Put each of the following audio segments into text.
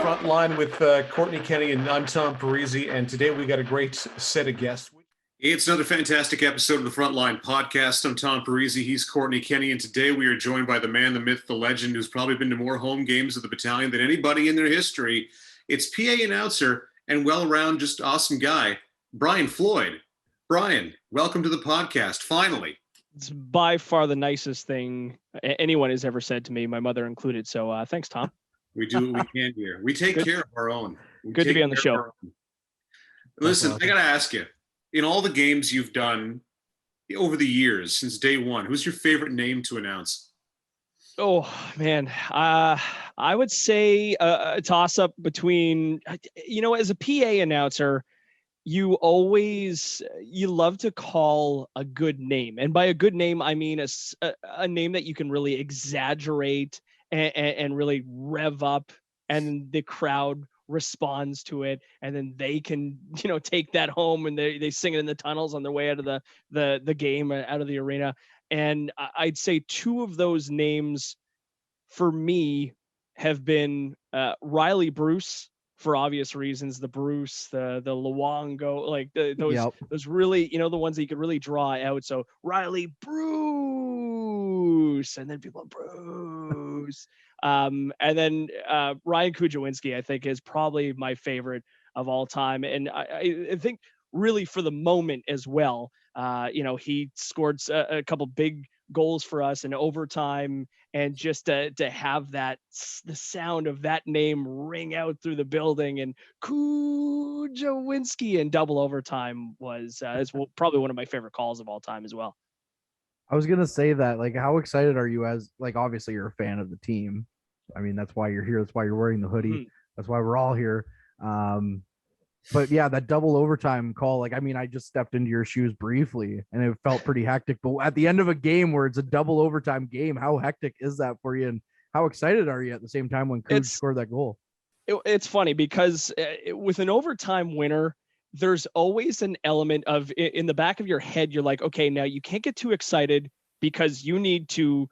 Frontline with Courtney Kenny, and I'm Tom Parisi, and today we got a great set of guests. It's another fantastic episode of the Frontline podcast. I'm Tom Parisi, he's Courtney Kenny, and today we are joined by the man, the myth, the legend, who's probably been to more home games of the Battalion than anybody in their history. It's PA announcer and well-round, just awesome guy, Bryan Floyd. Bryan, welcome to the podcast, finally. It's by far the nicest thing anyone has ever said to me, my mother included, so thanks, Tom. We do what we can here. We take care of our own. Good to be on the show. Listen, I got to ask you, in all the games you've done over the years, since day one, who's your favorite name to announce? Oh, man. I would say a toss-up between, as a PA announcer, you love to call a good name. And by a good name, I mean a name that you can really exaggerate and really rev up, and the crowd responds to it, and then they can take that home, and they sing it in the tunnels on their way out of the game, out of the arena. And I'd say two of those names for me have been Riley Bruce, for obvious reasons, the Bruce, the Luongo, like those really, the ones that you could really draw out. So Riley Bruce, and then people Bruce. And then Ryan Kujawinski, I think, is probably my favorite of all time. And I think really for the moment as well, he scored a couple big goals for us in overtime, and just to have the sound of that name ring out through the building, and Kujawinski in double overtime was probably one of my favorite calls of all time as well. I was gonna say that, like, how excited are you as, like, obviously you're a fan of the team. I mean, that's why you're here. That's why you're wearing the hoodie. Mm-hmm. That's why we're all here. But yeah, that double overtime call, like, I mean, I just stepped into your shoes briefly and it felt pretty hectic. But at the end of a game where it's a double overtime game, how hectic is that for you? And how excited are you at the same time when Kuj scored that goal? It's funny because with an overtime winner, there's always an element of, in the back of your head, you're like, okay, now you can't get too excited because you need to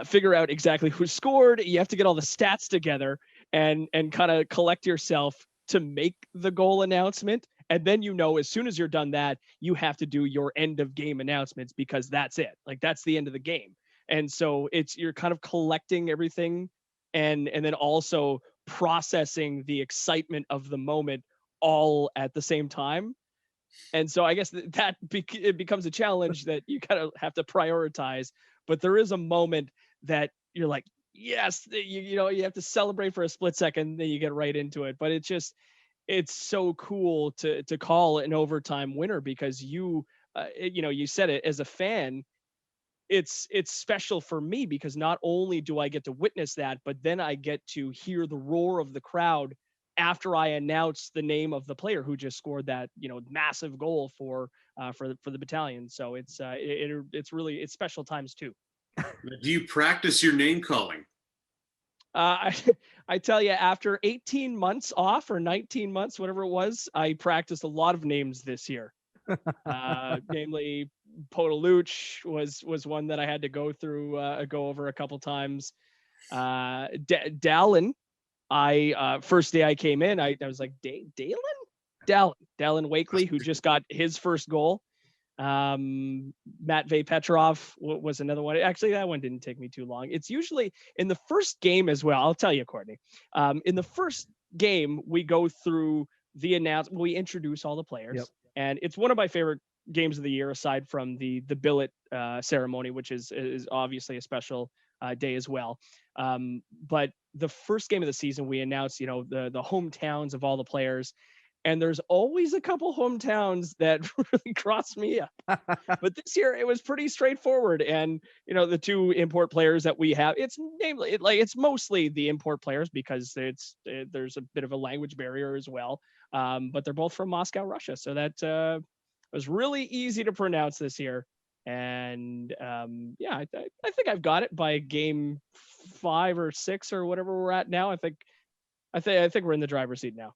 figure out exactly who scored. You have to get all the stats together and kind of collect yourself to make the goal announcement. And then, as soon as you're done that, you have to do your end of game announcements, because that's it. Like, that's the end of the game. And so you're kind of collecting everything and then also processing the excitement of the moment all at the same time. And so I guess it becomes a challenge that you kind of have to prioritize, but there is a moment that you're like, yes, you have to celebrate for a split second, then you get right into it. But it's so cool to call an overtime winner, because you said it, as a fan, it's special for me, because not only do I get to witness that, but then I get to hear the roar of the crowd after I announce the name of the player who just scored that, massive goal for the Battalion. So it's special times too. Do you practice your name calling? I tell you, after 18 months off, or 19 months, whatever it was, I practiced a lot of names this year. Namely, Potaluch was one that I had to go over a couple times. Dalyn, first day I came in, I was like, Dalyn Wakely, who just got his first goal. Matvey Petrov was another one. Actually, that one didn't take me too long. It's usually in the first game as well. I'll tell you, Courtney. In the first game, we go through the announcement. We introduce all the players, yep. And it's one of my favorite games of the year, aside from the billet ceremony, which is obviously a special day as well. But the first game of the season, we announce, the hometowns of all the players. And there's always a couple hometowns that really cross me up. But this year it was pretty straightforward. And, the two import players that we have, it's mostly the import players, because there's a bit of a language barrier as well. But they're both from Moscow, Russia. So that was really easy to pronounce this year. And I think I've got it by game 5 or 6 or whatever we're at now. I think we're in the driver's seat now.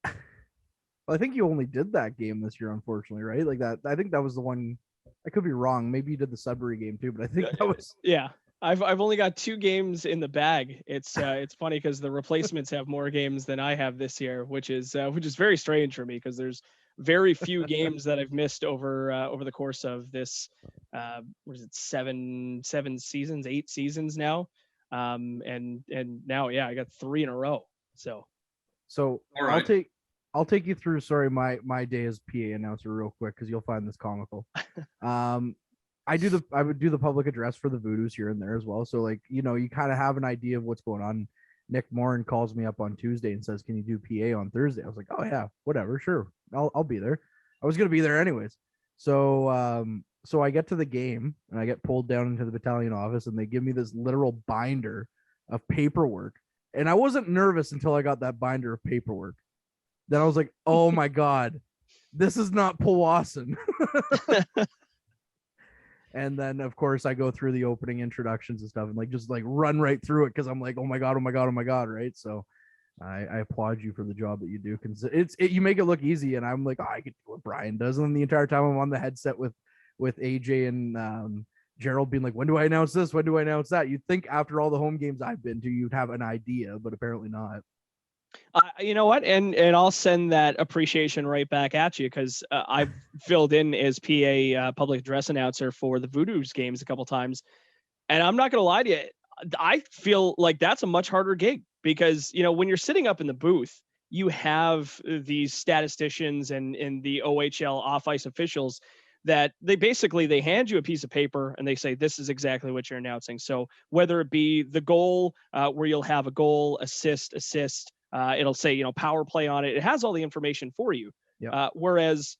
I think you only did that game this year, unfortunately, right? Like that. I think that was the one. I could be wrong. Maybe you did the Sudbury game too, but I think that was. Yeah. I've only got 2 games in the bag. It's funny because the replacements have more games than I have this year, which is very strange for me because there's very few games that I've missed over the course of this. What is it? 7 seasons, 8 seasons now. And now, yeah, I got 3 in a row. So So All right. I'll take you through. Sorry, my day as PA announcer real quick because you'll find this comical. I would do the public address for the Voodoos here and there as well. So like, you kind of have an idea of what's going on. Nick Morin calls me up on Tuesday and says, "Can you do PA on Thursday?" I was like, "Oh yeah, whatever, sure. I'll be there." I was gonna be there anyways. So so I get to the game and I get pulled down into the battalion office and they give me this literal binder of paperwork. And I wasn't nervous until I got that binder of paperwork. Then I was like, "Oh my God, this is not Powassan." And then, of course, I go through the opening introductions and stuff and just run right through it because I'm like, oh my God, right? So I applaud you for the job that you do. You make it look easy, and I'm like, oh, I can do what Bryan does. And then the entire time I'm on the headset with AJ and Gerald being like, when do I announce this? When do I announce that? You'd think after all the home games I've been to, you'd have an idea, but apparently not. You know what? And I'll send that appreciation right back at you because I've filled in as PA public address announcer for the Voodoos games a couple times, and I'm not gonna lie to you, I feel like that's a much harder gig because when you're sitting up in the booth, you have these statisticians and the OHL off ice officials that they hand you a piece of paper and they say this is exactly what you're announcing. So whether it be the goal where you'll have a goal, assist. It'll say, power play on it. It has all the information for you. Yep. Whereas,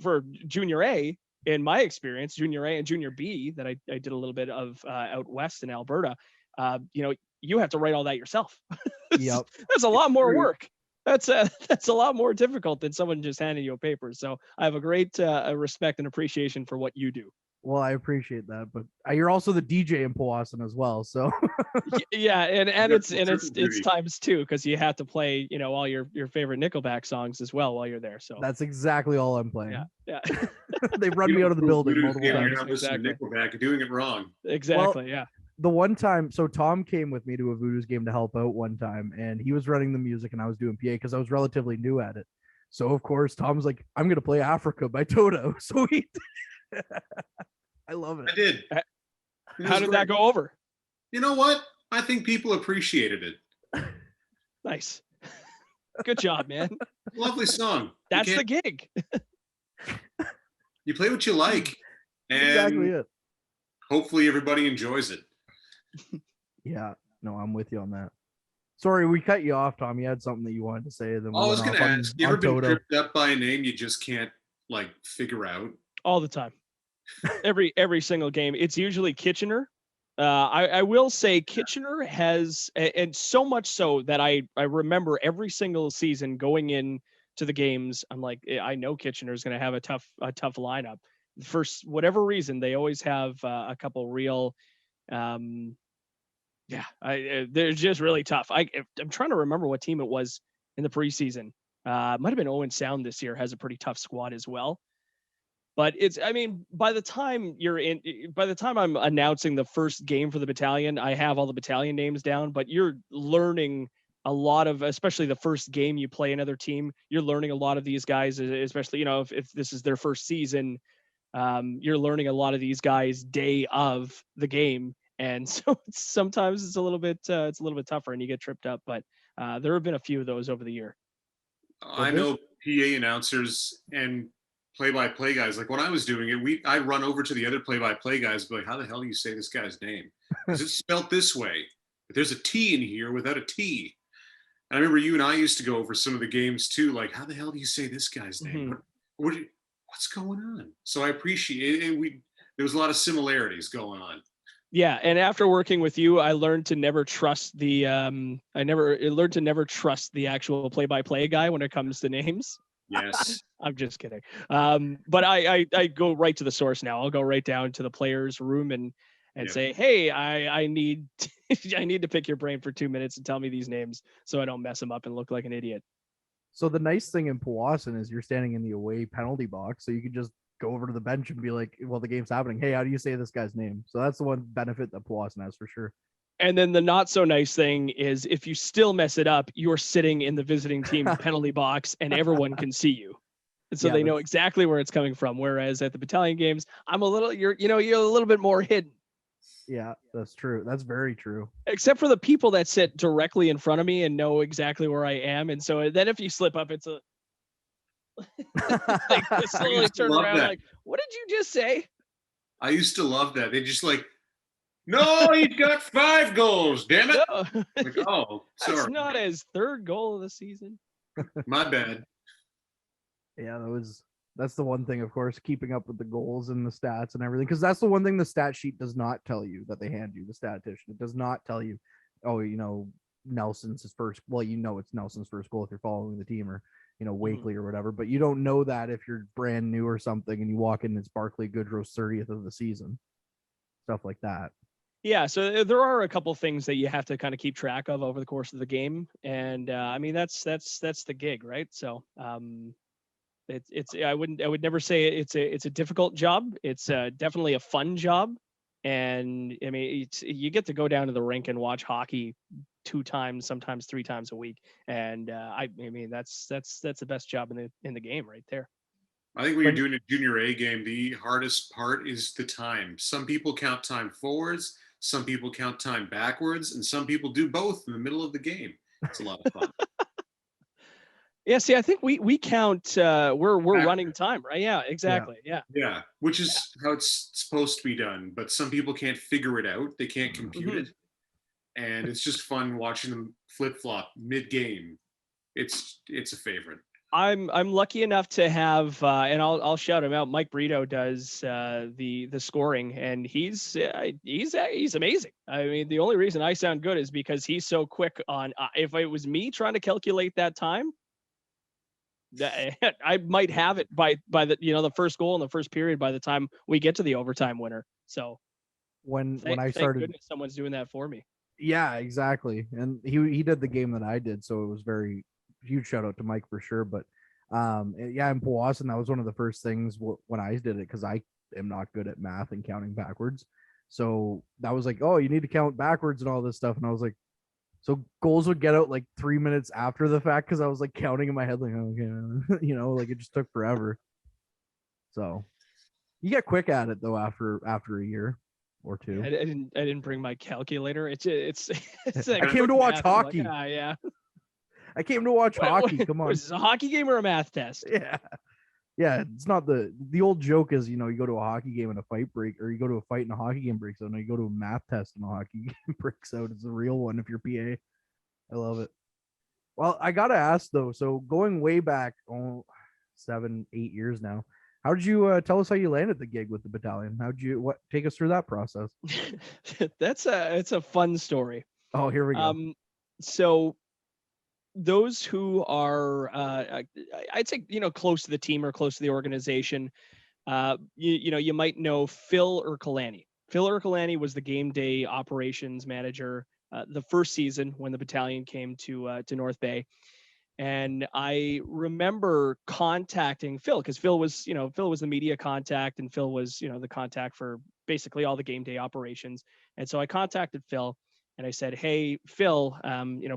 for junior A, in my experience, junior A and junior B that I did a little bit of out west in Alberta, you have to write all that yourself. Yep. That's a lot more work. That's a lot more difficult than someone just handing you a paper. So I have a great respect and appreciation for what you do. Well, I appreciate that, but you're also the DJ in Powassan as well, so yeah, and it's times 2 because you have to play all your favorite Nickelback songs as well while you're there. So that's exactly all I'm playing. Yeah. They run me out of the building multiple times. You're not listening to Nickelback, you're doing it wrong. Exactly. Well, yeah. The one time, so Tom came with me to a Voodoos game to help out one time, and he was running the music and I was doing PA because I was relatively new at it. So of course Tom's like, "I'm gonna play Africa by Toto." So he I love it. I did. How did that go over? You know what? I think people appreciated it. Nice. Good job, man. Lovely song. That's the gig. You play what you like. And exactly it. Hopefully everybody enjoys it. Yeah. No, I'm with you on that. Sorry, we cut you off, Tom. You had something that you wanted to say. Then I was going to ask, you ever been tripped up by a name you just can't figure out? All the time. Every single game. It's usually Kitchener. I will say Kitchener has, and so much so that I remember every single season going in to the games. I'm like, I know Kitchener's going to have a tough lineup. For whatever reason, they always have a couple real, they're just really tough. I'm trying to remember what team it was in the preseason. It might have been Owen Sound this year. Has a pretty tough squad as well. But by the time I'm announcing the first game for the battalion, I have all the battalion names down, but you're learning a lot of, especially the first game you play another team, you're learning a lot of these guys, especially, if this is their first season, you're learning a lot of these guys day of the game. And so sometimes it's a little bit tougher and you get tripped up, but there have been a few of those over the year. I know PA announcers and play-by-play guys. Like when I was doing it, I run over to the other play-by-play guys, be like, "How the hell do you say this guy's name? Is it spelled this way? But there's a T in here without a T." And I remember you and I used to go over some of the games too. Like, how the hell do you say this guy's name? Mm-hmm. What's going on? So I appreciate it. There was a lot of similarities going on. Yeah, and after working with you, I learned to never trust the actual play-by-play guy when it comes to names. Yes. I'm just kidding. But I go right to the source now. I'll go right down to the player's room and say, "Hey, I need I need to pick your brain for 2 minutes and tell me these names so I don't mess them up and look like an idiot." So the nice thing in Powassan is you're standing in the away penalty box, so you can just go over to the bench and be like, well, the game's happening. Hey, how do you say this guy's name? So that's the one benefit that Powassan has for sure. And then the not so nice thing is if you still mess it up, you're sitting in the visiting team penalty box and everyone can see you. And so they know exactly where it's coming from. Whereas at the battalion games, you're a little bit more hidden. Yeah, that's true. That's very true. Except for the people that sit directly in front of me and know exactly where I am. And so then if you slip up, it's a like they slowly turn around like, what did you just say? I used to love that. They just like, no, he's got 5 goals, damn it. No. Like, oh, sorry. That's not his 3rd goal of the season. My bad. Yeah, that's the one thing, of course, keeping up with the goals and the stats and everything. Because that's the one thing the stat sheet does not tell you that they hand you, the statistician. It does not tell you, oh, Nelson's his first. Well, it's Nelson's first goal if you're following the team, or Wakely or whatever. But you don't know that if you're brand new or something and you walk in, it's Barclay Goodrow's 30th of the season, stuff like that. Yeah, so there are a couple things that you have to kind of keep track of over the course of the game, and I mean that's the gig, right? So I would never say it's a difficult job. It's definitely a fun job, and I mean you get to go down to the rink and watch hockey 2 times, sometimes 3 times a week, and I mean that's the best job in the game right there. I think when you're doing a junior A game, the hardest part is the time. Some people count time forwards, some people count time backwards, and some people do both in the middle of the game. It's a lot of fun. Yeah, see, I think we count we're running time, right? Yeah, exactly. Yeah, which is how it's supposed to be done, but some people can't figure it out. They can't compute it, and it's just fun watching them flip-flop mid-game. It's a favorite. I'm lucky enough to have and I'll shout him out. Mike Brito does the scoring, and he's amazing. I mean, the only reason I sound good is because he's so quick on. If it was me trying to calculate that time, I might have it by the the first goal in the first period by the time we get to the overtime winner. So when I started, thank goodness someone's doing that for me. Yeah, exactly. And he did the game that I did, so it was very huge shout out to Mike for sure. But yeah, in Powassan, that was one of the first things when I did it, because I am not good at math and counting backwards. So that was like, oh, you need to count backwards and all this stuff. And I was like, so goals would get out like 3 minutes after the fact, because I was like counting in my head, like, okay, like it just took forever. So you get quick at it though after a year or 2. I didn't bring my calculator. It's like I came to watch hockey. Like, yeah. I came to watch hockey. Come on. Is this a hockey game or a math test? Yeah. It's not the old joke is, you go to a hockey game and a fight break, or you go to a fight and a hockey game breaks out. No, you go to a math test and a hockey game breaks out. It's a real one if you're PA. I love it. Well, I got to ask though. So going way back, 7-8 years now, how did you tell us how you landed the gig with the battalion? Take us through that process? It's a fun story. Oh, here we go. So those who are I'd say close to the team or close to the organization, you might know Phil Ercolani. Phil Ercolani was the game day operations manager the first season when the battalion came to North Bay. And I remember contacting Phil, because Phil was the media contact, and Phil was, the contact for basically all the game day operations. And so I contacted Phil and I said, hey, Phil,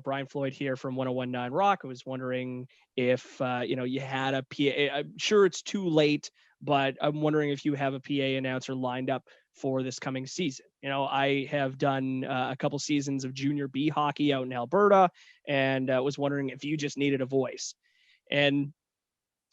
Bryan Floyd here from 101.9 Rock. I was wondering if, you had a PA. I'm sure it's too late, but I'm wondering if you have a PA announcer lined up for this coming season. I have done a couple seasons of junior B hockey out in Alberta, and was wondering if you just needed a voice. And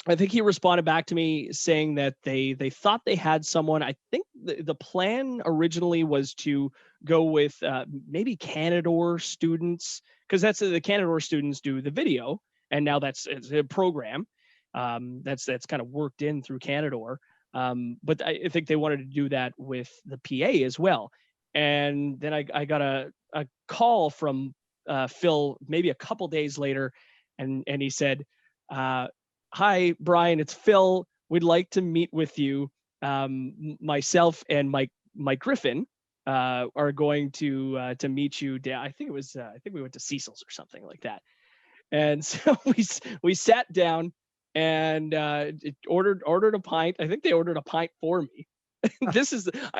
I think he responded back to me saying that they thought they had someone. I think the plan originally was to go with maybe Canadore students, because that's the Canadore students do the video, and now it's a program that's kind of worked in through Canadore. But I think they wanted to do that with the PA as well. And then I got a call from Phil maybe a couple days later, and he said, hi, Bryan, it's Phil. We'd like to meet with you. Myself and Mike Griffin are going to meet you. I think we went to Cecil's or something like that. And so we sat down, and ordered a pint. I think they ordered a pint for me. I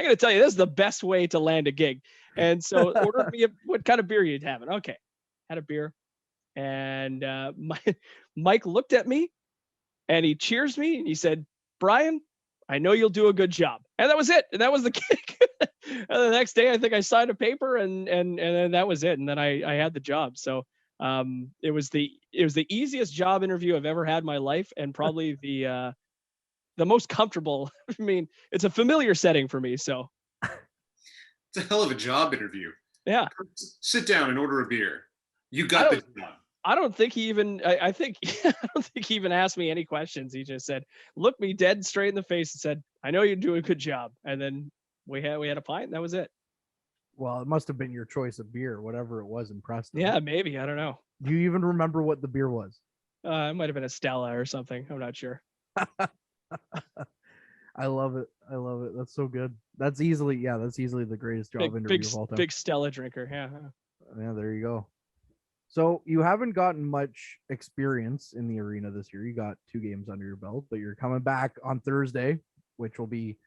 got to tell you, this is the best way to land a gig. And so ordered me what kind of beer you'd having? Okay, had a beer, and Mike looked at me, and he cheers me, and he said, "Bryan, I know you'll do a good job." And that was it. And that was the gig. And the next day, I think I signed a paper, and then that was it. And then I had the job. So it was the easiest job interview I've ever had in my life, and probably the most comfortable. I mean, it's a familiar setting for me. So It's a hell of a job interview. yeah. Sit down and order a beer. You got the job. I don't think he even. I think I don't think he even asked me any questions. He just said, looked me dead straight in the face and said, "I know you're doing a good job." And then we had a pint, and that was it. Well, it must have been your choice of beer, whatever it was in Preston. Yeah, maybe. I don't know. Do you even remember what the beer was? It might have been a Stella or something. I'm not sure. I love it. I love it. That's so good. That's easily the greatest job interview of all time. Big Stella drinker. Yeah. Yeah, there you go. So you haven't gotten much experience in the arena this year. You got 2 games under your belt, but you're coming back on Thursday, which will be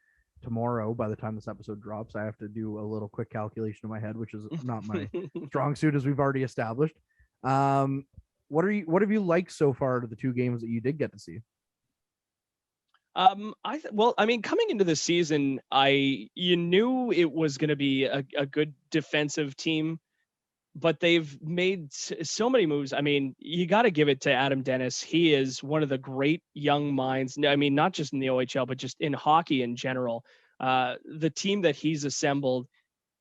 tomorrow by the time this episode drops. I have to do a little quick calculation in my head, which is not my strong suit, as we've already established. What have you liked so far to the 2 games that you did get to see? I mean, coming into the season, you knew it was going to be a good defensive team, but they've made so many moves. I mean, you got to give it to Adam Dennis. He is one of the great young minds. I mean, not just in the OHL, but just in hockey in general. The team that he's assembled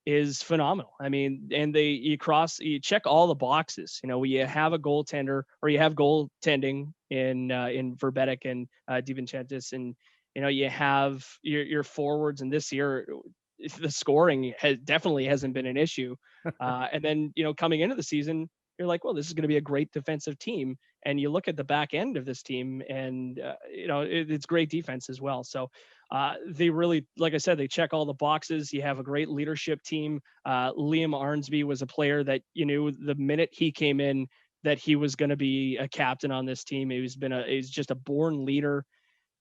is phenomenal. I mean, and you check all the boxes. You know, you have a goaltender, or you have goaltending in Verbetic and DiVincentis, and you know, you have your forwards. And this year, the scoring definitely hasn't been an issue. And then, you know, coming into the season, you're like, well, this is going to be a great defensive team. And you look at the back end of this team, and you know, it's great defense as well. So they really, like I said, they check all the boxes. You have a great leadership team. Liam Arnsby was a player that, you knew the minute he came in that he was going to be a captain on this team. He's just a born leader,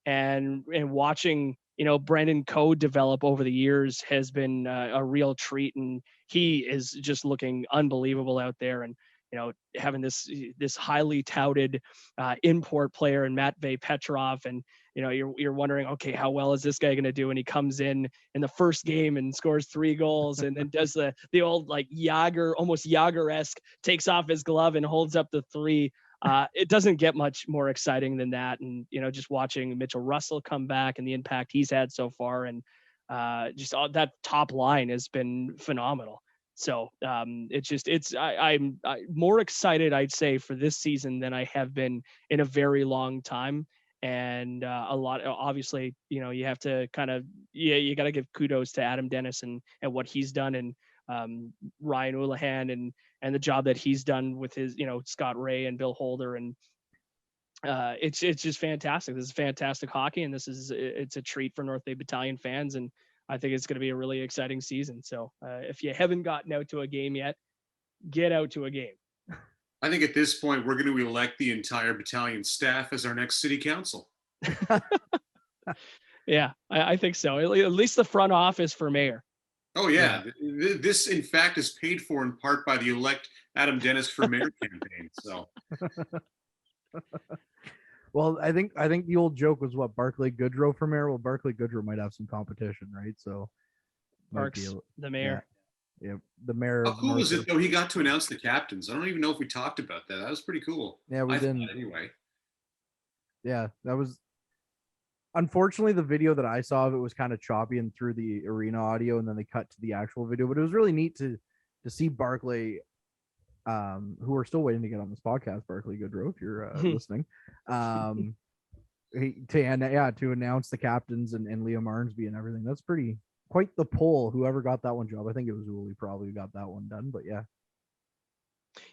and watching, you know, Brendan Coe develop over the years has been a real treat. And he is just looking unbelievable out there. And, you know, having this highly touted import player in Matvei Petrov, and, you know, you're wondering, okay, how well is this guy going to do? And he comes in the first game and scores 3 goals, and then does the old, like, almost Yager-esque, takes off his glove and holds up the 3. It doesn't get much more exciting than that. And, you know, just watching Mitchell Russell come back and the impact he's had so far, and just all that top line has been phenomenal. So I'm more excited, I'd say, for this season than I have been in a very long time. And obviously, you know, you have to you got to give kudos to Adam Dennis and what he's done, and Ryan Houlihan and the job that he's done with his, you know, Scott Ray and Bill Holder. And it's just fantastic. This is fantastic hockey, and it's a treat for North Bay Battalion fans. And I think it's going to be a really exciting season. So if you haven't gotten out to a game yet, get out to a game. I think at this point, we're going to elect the entire battalion staff as our next city council. Yeah, I think so. At least the front office for mayor. Oh, yeah. This, in fact, is paid for in part by the Elect Adam Dennis for Mayor campaign. So, well, I think the old joke was what, Barclay Goodrow for mayor. Well, Barclay Goodrow might have some competition, right? So, Parks, the mayor. Yeah, the mayor. How cool was it though? He got to announce the captains. I don't even know if we talked about that. That was pretty cool. Yeah, we didn't. Anyway. Yeah, that was. Unfortunately, the video that I saw of it was kind of choppy and through the arena audio, and then they cut to the actual video. But it was really neat to see Barclay, who we're still waiting to get on this podcast, Barclay Goodrow, if you're listening, to announce the captains and Liam Arnsby and everything. That's quite the poll. Whoever got that one job, I think it was Uli probably got that one done. But yeah.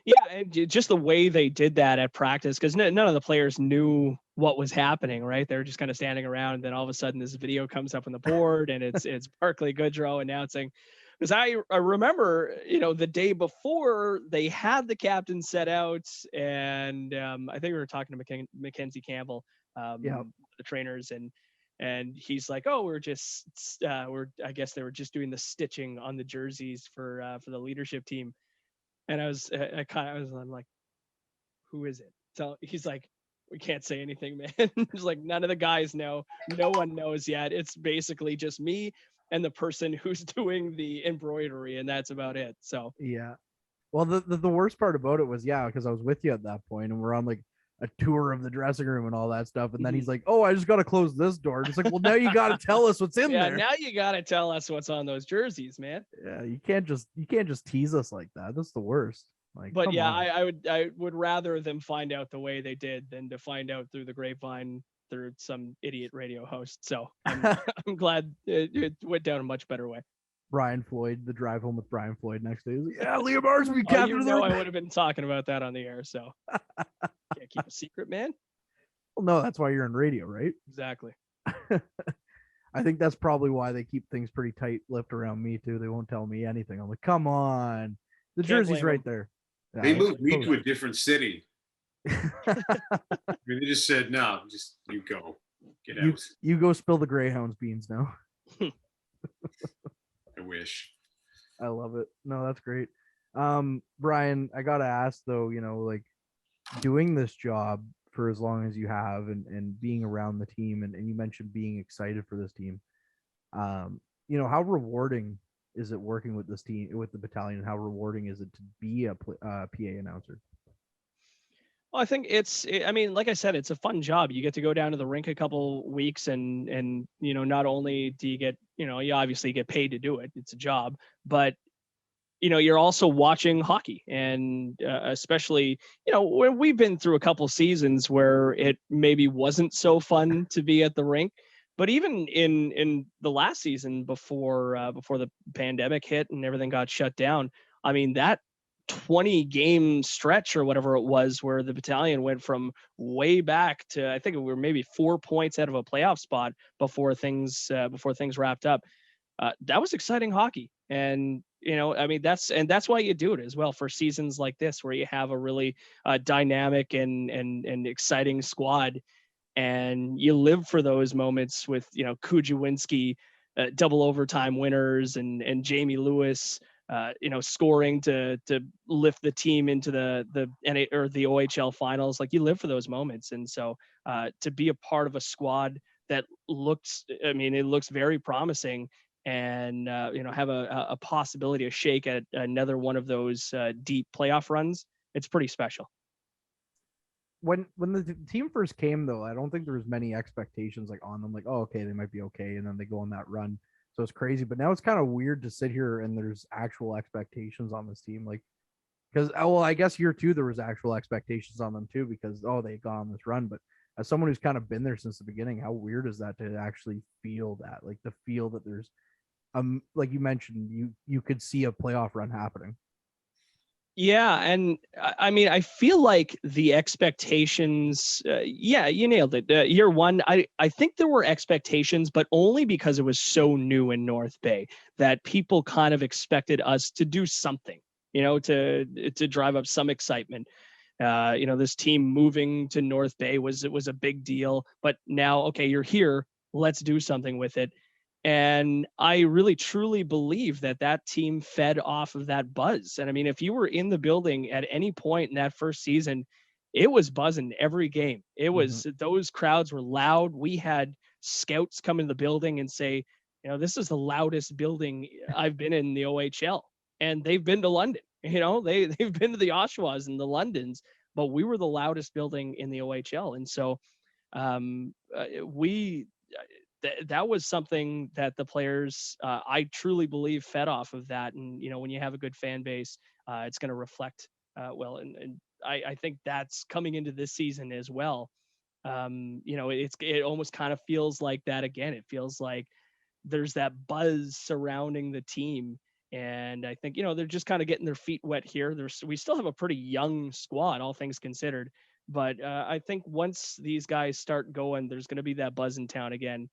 Yeah, and just the way they did that at practice, because none of the players knew what was happening, right? They were just kind of standing around, and then all of a sudden this video comes up on the board, and it's Barclay Goodrow announcing. Because I remember, you know, the day before they had the captain set out, and I think we were talking to Mackenzie Campbell the trainers, and he's like, oh, I guess they were just doing the stitching on the jerseys for the leadership team. And I'm like, who is it? So he's like, we can't say anything, man. He's like, none of the guys know. No one knows yet. It's basically just me and the person who's doing the embroidery, and that's about it. So yeah. Well, the worst part about it was, because I was with you at that point, and we're on like a tour of the dressing room and all that stuff. And then he's like, oh, I just got to close this door. And it's like, well, now you got to tell us what's in there. Now you got to tell us what's on those jerseys, man. Yeah. You can't just tease us like that. That's the worst. Like, but yeah, I would rather them find out the way they did than to find out through the grapevine through some idiot radio host. So I'm glad it went down a much better way. Bryan Floyd, the drive home with Bryan Floyd next day. Like, yeah, Liam Marsby captain. I would have been talking about that on the air. So can't keep a secret, man. Well, no, that's why you're in radio, right? Exactly. I think that's probably why they keep things pretty tight-lipped around me too. They won't tell me anything. I'm like, come on, the jersey's right there. Yeah, they moved me to a different city. I mean, they just said, no, just you go, get out. You go spill the Greyhounds beans now. I wish. I love it. No, that's great. Bryan, I gotta ask though, like doing this job for as long as you have and being around the team, and you mentioned being excited for this team. How rewarding is it working with this team, with the battalion? How rewarding is it to be a PA announcer? Well, I think like I said, it's a fun job. You get to go down to the rink a couple weeks and not only do you get, you obviously get paid to do it. It's a job, but you're also watching hockey, and especially, when we've been through a couple seasons where it maybe wasn't so fun to be at the rink. But even in the last season before the pandemic hit and everything got shut down, I mean, that 20 game stretch or whatever it was where the battalion went from way back to, I think we were maybe 4 points out of a playoff spot before things wrapped up. That was exciting hockey. And, that's why you do it as well for seasons like this, where you have a really dynamic and exciting squad. And you live for those moments with, Kujawinski, double overtime winners, and Jamie Lewis, scoring to lift the team into the OHL finals. Like, you live for those moments. And so to be a part of a squad that looks very promising, and, have a possibility to shake at another one of those deep playoff runs, it's pretty special. When the team first came, though, I don't think there was many expectations on them. Like, oh, okay, they might be okay, and then they go on that run. So it's crazy. But now it's kind of weird to sit here and there's actual expectations on this team. Like, because I guess year two there was actual expectations on them too, because they got on this run. But as someone who's kind of been there since the beginning, how weird is that to actually feel that? Like, to feel that there's like you mentioned, you could see a playoff run happening. Yeah, and I mean, I feel like the expectations, you nailed it. Year one, I think there were expectations, but only because it was so new in North Bay that people kind of expected us to do something, to drive up some excitement. This team moving to North Bay was a big deal, but now, okay, you're here, let's do something with it. And I really, truly believe that team fed off of that buzz. And I mean, if you were in the building at any point in that first season, it was buzzing every game. It was, those crowds were loud. We had scouts come in the building and say, this is the loudest building I've been in the OHL. And they've been to London, they've been to the Oshawas and the Londons, but we were the loudest building in the OHL. And so that was something that the players, I truly believe, fed off of that. And, when you have a good fan base, it's going to reflect well. And I think that's coming into this season as well. It almost kind of feels like that again. It feels like there's that buzz surrounding the team. And I think, they're just kind of getting their feet wet here. We still have a pretty young squad, all things considered. But I think once these guys start going, there's going to be that buzz in town again.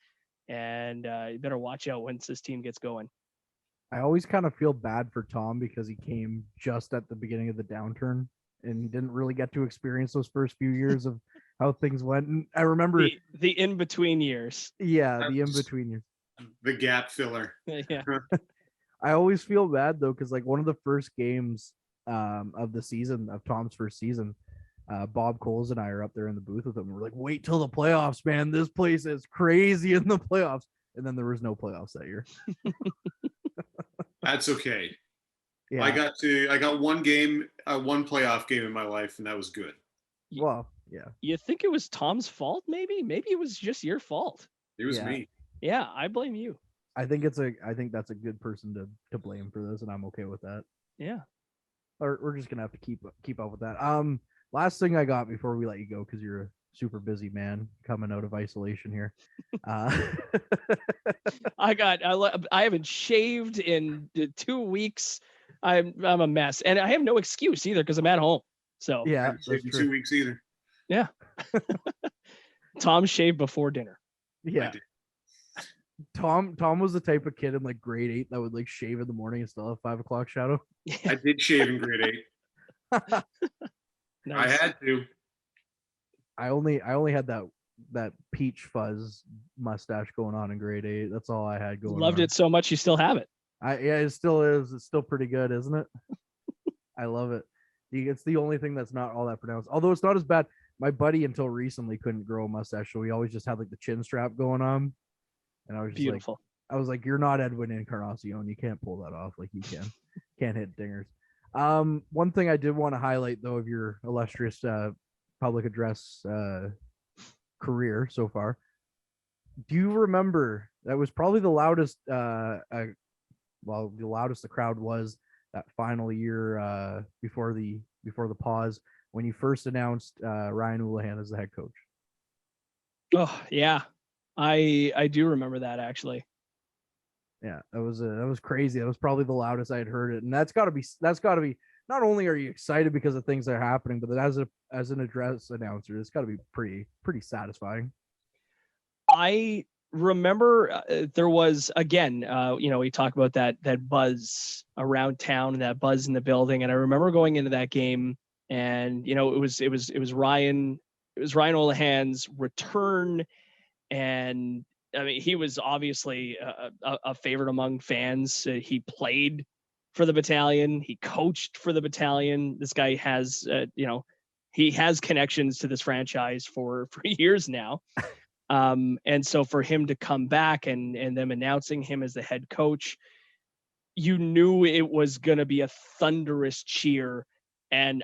And you better watch out once this team gets going. I always kind of feel bad for Tom because he came just at the beginning of the downturn and he didn't really get to experience those first few years of how things went. And I remember, the in between years. yeah, the in between years. The gap filler. Yeah. I always feel bad though, because like one of the first games of the season, of Tom's first season, Bob Coles and I are up there in the booth with him. We're like, wait till the playoffs, man. This place is crazy in the playoffs. And then there was no playoffs that year. That's okay. Yeah. I got one game, one playoff game in my life, and that was good. Well, yeah. You think it was Tom's fault? Maybe it was just your fault. It was Yeah. me. Yeah, I blame you. I think that's a good person to blame for this, and I'm okay with that. Yeah. Or we're just gonna have to keep up with that. Last thing I got before we let you go, because you're a super busy man coming out of isolation here. I haven't shaved in 2 weeks. I'm a mess, and I have no excuse either because I'm at home. So I yeah, haven't shaved in 2 weeks either. yeah. Tom shaved before dinner. yeah. Tom was the type of kid in like grade 8 that would like shave in the morning and still have 5 o'clock shadow. I did shave in grade 8. Nice. I had to. I only had that peach fuzz mustache going on in grade 8. That's all I had going. Loved on. it so much you still have it. Yeah, it still is. It's still pretty good, isn't it? I love it. It's the only thing that's not all that pronounced. Although it's not as bad. My buddy until recently couldn't grow a mustache, so he always just had like the chin strap going on. And I was just Beautiful. like, you're not Edwin Encarnacion. You can't pull that off like you can. Can't hit dingers. One thing I did want to highlight though of your illustrious public address career so far. Do you remember that was probably the loudest the loudest the crowd was that final year before the pause when you first announced Ryan Houlihan as the head coach? Oh yeah. I do remember that actually. Yeah, that was crazy. That was probably the loudest I had heard it, and that's got to be. Not only are you excited because of things that are happening, but as an address announcer, it's got to be pretty satisfying. I remember there was again, we talk about that buzz around town and that buzz in the building, and I remember going into that game, and it was Ryan Houlihan's return. And I mean, he was obviously a favorite among fans. He played for the Battalion. He coached for the Battalion. This guy has, he has connections to this franchise for years now. And so for him to come back and them announcing him as the head coach, you knew it was going to be a thunderous cheer. And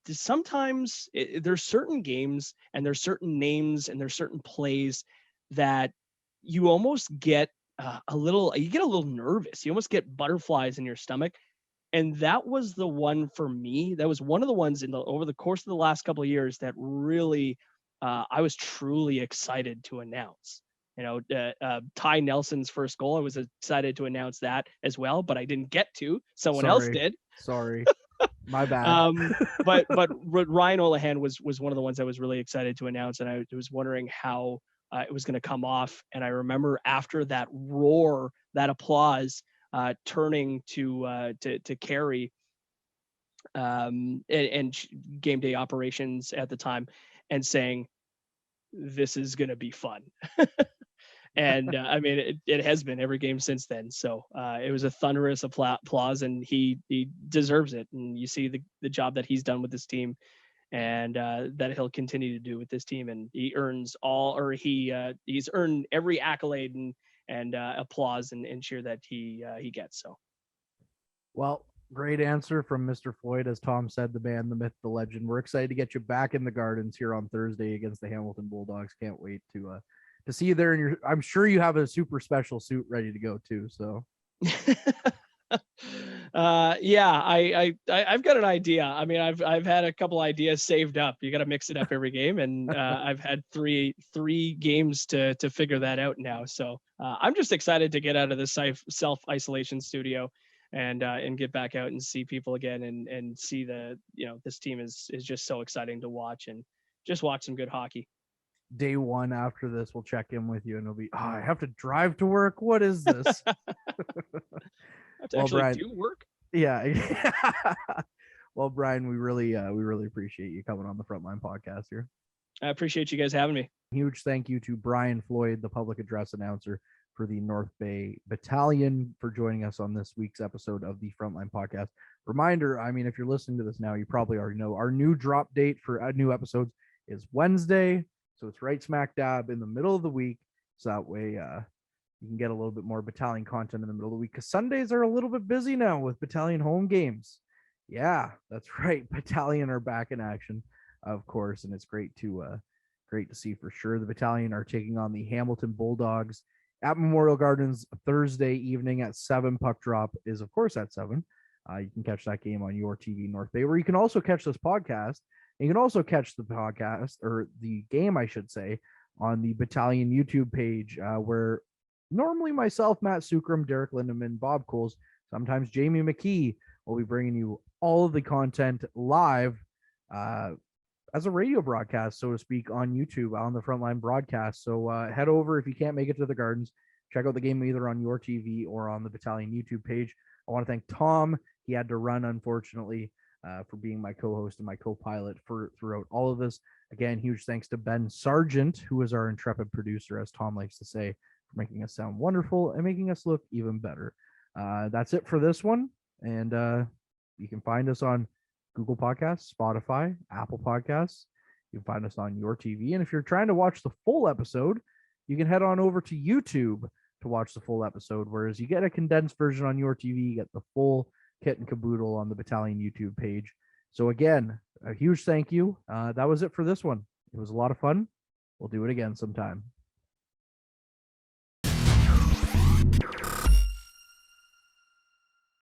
sometimes there's certain games and there's certain names and there's certain plays that you almost get a little nervous. You almost get butterflies in your stomach. And that was the one for me. That was one of the ones over the course of the last couple of years that really I was truly excited to announce. Ty Nelson's first goal, I was excited to announce that as well, but I didn't get to. Someone else did. Sorry. My bad. But Ryan Houlihan was one of the ones I was really excited to announce, and I was wondering how it was going to come off. And I remember after that roar, that applause, turning to Carey and game day operations at the time, and saying, "This is going to be fun." And I mean, it has been every game since then. So it was a thunderous applause, and he deserves it. And you see the job that he's done with this team, and that he'll continue to do with this team. And he earns he's earned every accolade and applause and cheer that he gets. So, well, great answer from Mr. Floyd. As Tom said, the man, the myth, the legend. We're excited to get you back in the Gardens here on Thursday against the Hamilton Bulldogs. Can't wait to see you there. I'm sure you have a super special suit ready to go too. So, yeah, I've got an idea. I mean, I've had a couple ideas saved up. You got to mix it up every game, and I've had three games to figure that out now. So I'm just excited to get out of this self-isolation studio and get back out and see people again and see this team is just so exciting to watch, and just watch some good hockey. Day one after this, we'll check in with you, and it'll be, I have to drive to work. What is this? To actually do work. Yeah. Well, Bryan, we really appreciate you coming on the Frontline podcast here. I appreciate you guys having me. Huge thank you to Bryan Floyd, the public address announcer for the North Bay Battalion, for joining us on this week's episode of the Frontline podcast. Reminder, I mean, if you're listening to this now, you probably already know our new drop date for new episodes is Wednesday. So it's right smack dab in the middle of the week. So that way you can get a little bit more battalion content in the middle of the week, because Sundays are a little bit busy now with battalion home games. Yeah, that's right. Battalion are back in action, of course, and it's great to see for sure. The battalion are taking on the Hamilton Bulldogs at Memorial Gardens Thursday evening at 7. Puck drop is, of course, at 7. You can catch that game on your TV North Bay, where you can also catch this podcast. And you can also catch the podcast, or the game, I should say, on the Battalion YouTube page, where normally myself, Matt Sukram, Derek Lindemann, Bob Coles, sometimes Jamie McKee will be bringing you all of the content live as a radio broadcast, so to speak, on YouTube on the Frontline broadcast. So head over if you can't make it to the Gardens. Check out the game either on your TV or on the Battalion YouTube page. I want to thank Tom. He had to run, unfortunately, for being my co-host and my co-pilot throughout all of this. Again, huge thanks to Ben Sargent, who is our intrepid producer, as Tom likes to say, for making us sound wonderful and making us look even better. That's it for this one. And you can find us on Google Podcasts, Spotify, Apple Podcasts. You can find us on your TV. And if you're trying to watch the full episode, you can head on over to YouTube to watch the full episode. Whereas you get a condensed version on your TV, you get the full kit and caboodle on the Battalion YouTube page. So again, a huge thank you. That was it for this one. It was a lot of fun. We'll do it again sometime.